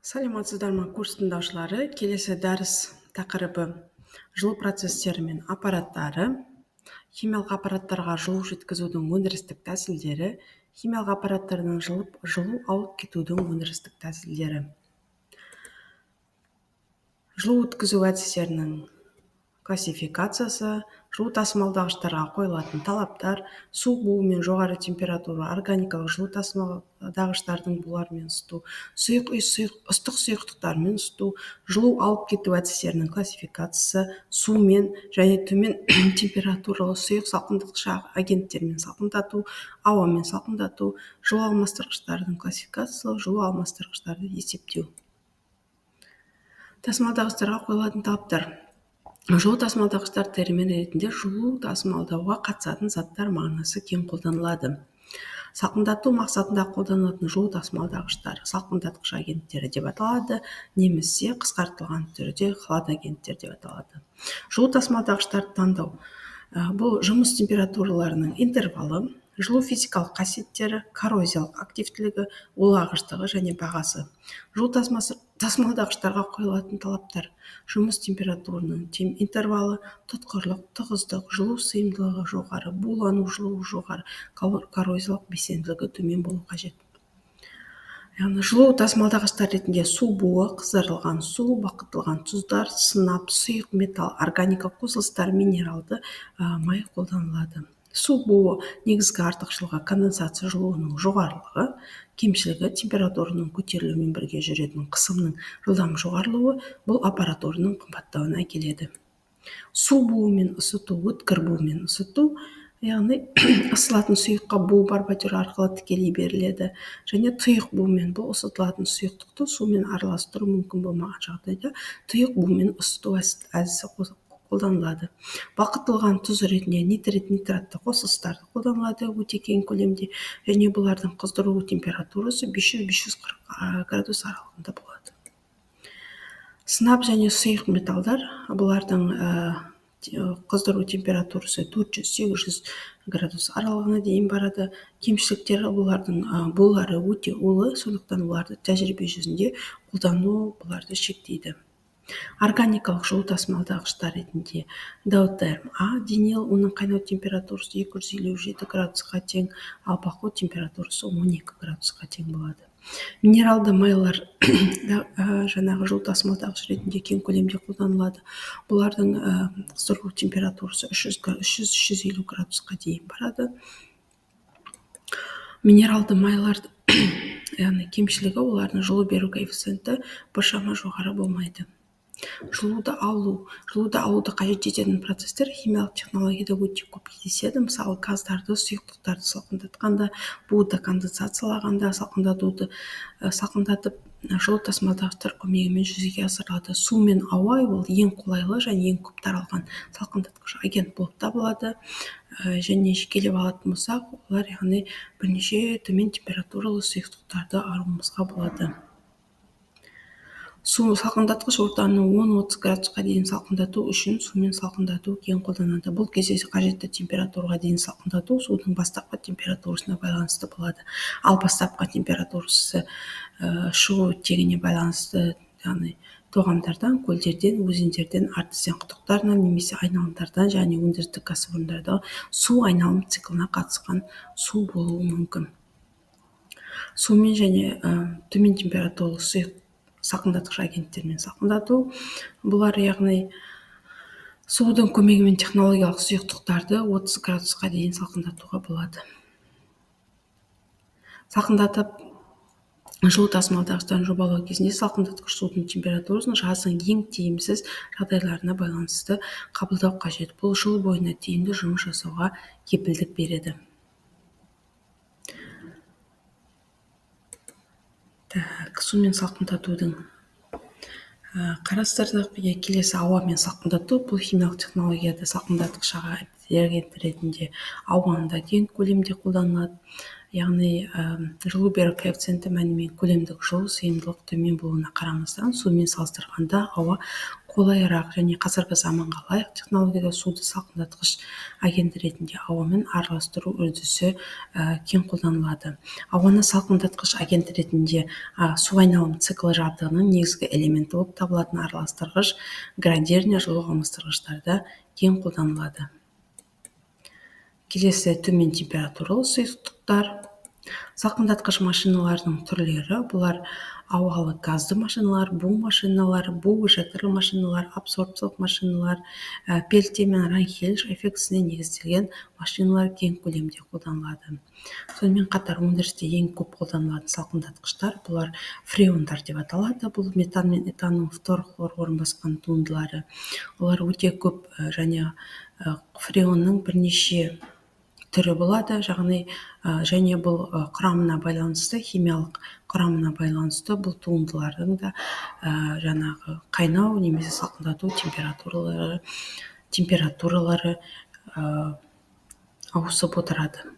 Саламатсыздар ма, курс тыңдаушылары? Келесі дәріс тақырыбы жылу процестері мен аппараттары, химиялық аппараттарға жылу жеткізудің өндірістік тәсілдері, химиялық аппараттардан жылу алып кетудің өндірістік тәсілдері. Жылу өткізу әдістерінің классификациясы, жылу тасымалдағыштарға қойылатын талаптар, су буу мен жоғары температура органикалық жылу тасымалдағыштардың буларымен ысыту, ыстық сұйықтықтармен ысыту, жылу алып кету әдістерінің классификациясы, сумен және төмен температуралы сұйық салқындатқыш агенттермен салқындату, ауамен салқындату, жылу алмастырғыштардың классификациясы, жылу алмастырғыштарды есептеу. Тасымалдағыштарға қойылатын талаптар. Жылу тасымалдағыштар термин ретінде жылу тасымалдауға қатысатын заттар мағынасы кең қолданылады. Салқындату мақсатында қолданылатын жылу тасымалдағыштар салқындатқыш агенттері деп аталады, немесе қысқартылған түрде хладагенттер деп аталады. Жылу тасымалдағыштарды таңдау. Бұл жұмыс температураларының интервалы, жылу физикалық қасиеттері, коррозиялық активтілігі, улағыштығы және бағасы. Жылу тасымалдағыштарға қойылатын талаптар: жұмыс температурының интервалы, тұтқырлық, тығыздық, жылу сыйымдылығы жоғары, булану жылуы жоғары, коррозиялық белсенділігі төмен болу қажет. Яғни жылу тасымалдағыштар ретінде су буы, қыздырылған су, балқытылған тұздар, сынап, сұйық металл, органикалық қосылыстар, минералды май қолданылады. Су буы негізгі артықшылығы конденсация жылуының жоғарылығы, кемшілігі температураның көтерілуімен бірге жүретін қысымның жылдам жоғарылауы, бұл аппаратураның қымбаттауына әкеледі. Су буымен ысыту, өткір буымен ысыту, яғни ысылатын сұйыққа бу барбатюр арқылы тікелей беріледі, және тұйық бумен, бұл ысытылатын сұйықтықты сумен араластыру мүмкін болмаған жағдайда тұйық бумен ысыту әдісі қолданылады. Балқытылған тұз ретінде нитрит, нитратты қосылыстарды қолданылады өте кең көлемде, және бұлардың қыздыру температурасы 500-540 градус аралығында болады. Сынап және сұйық металдар, бұлардың қыздыру температурасы 400-800 градус аралығына дейін барады. Кемшіліктері бұлары өте улы, сондықтан оларды тәжірибе жүзінде қолдану бұларды шектейді. Органикалық жылу тасымалдағыштар ретінде Deuterium А денел, оның қайнау температурасы 257 градусқа тең, ал балқу температурасы 12 градусқа тең болады. Минералды майлар жаңағы жылу тасымалдағыш ретінде кең көлемде қолданылады. Бұлардың қыздыру температурасы 300-350 градусқа дейін барады. Минералды майлар, яғни кемшілігі, олардың жылу беру коэффициенті біршама жоғары болмайды. Жылуды алуды қажет ететін процестер химиялық технологияда өте көп кездеседі. Мысалы, газдарды, сұйықтықтарды салқындатқанда, буды конденсациялағанда, салқындатып жылу тасымалдағыштар көмегімен жүзеге асырылады. Су мен ауа ол ең қолайлы және ең көп таралған салқындатқыш агент болып табылады. Және жекелеп алатын болсақ, олар яғни бірнеше төмен температуралы сұйықтықтарды алуымызға болады. Су салқындатқыш ортаны 10-30 градусқа дейін салқындату үшін сумен салқындату кең қолданады. Бұл кезде қажетті температураға дейін салқындату судың бастапқы температурасына байланысты болады. Ал бастапқы температурасы шығу тегіне байланысты, яғни тоғамдардан, көлдерден, өзендерден, артезиан құдықтарынан немесе айналымдардан және өндірістік кәсіпорындарда су айналым циклына қатысқан су болуы мүмкін. Сумен және төмен температуралы сұйық салқындатқыш агенттермен салқындату. Бұлар яғни судың көмегімен технологиялық сұйықтықтарды 30 градусқа дейін салқындатуға болады. Салқындатып жылу тасымалдағыштарын жобалау кезінде салқындатқыш судың температурасын жаздың ең тиімсіз жағдайларына байланысты қабылдау қажет. Бұл жыл бойына тиімді жұмыс жасауға кепілдік береді. Сумен салқындатудың қарастырдық. Келесі ауамен салқындату. Бұл химиялық технологияда салқындатқыш агент ретінде ауаны да кең көлемде қолданылады. Яғни жылу беру коэффициенті мәнімен көлемдік жылу сыйымдылық төмен болуына қарамастан, сумен салыстырғанда ауа қолайырақ және қазіргі заманға лайық технологияда суды салқындатқыш агенті ретінде ауамен араластыру үрдісі кең қолданылады. Ауаны салқындатқыш агент ретінде су айналым циклі жабдығының негізгі элементі болып табылатын араластырғыш градирня жылу алмастырғыштарда кең қолданылады. Келесі төмен температуралы сұйықтықтар. Салқындатқыш машиналардың түрлері: бұлар ауалы газды машиналар, бу машиналар, бу инжекторлы машиналар, абсорбциялық машиналар, пельте мен ранхель эффектісіне негізделген машиналар кең көлемде қолданылады. Сонымен қатар өндірісте ең көп қолданылатын салқындатқыштар бұлар фреондар деп аталады. Бұл метан мен этанның фторхлор орын басқан туындылары. Олар өте көп және фреонның бірнеше түрі болады, және бұл құрамына байланысты, химиялық құрамына байланысты бұл туындылардың да қайнау немесе салқындату температуралары ауысып отырады.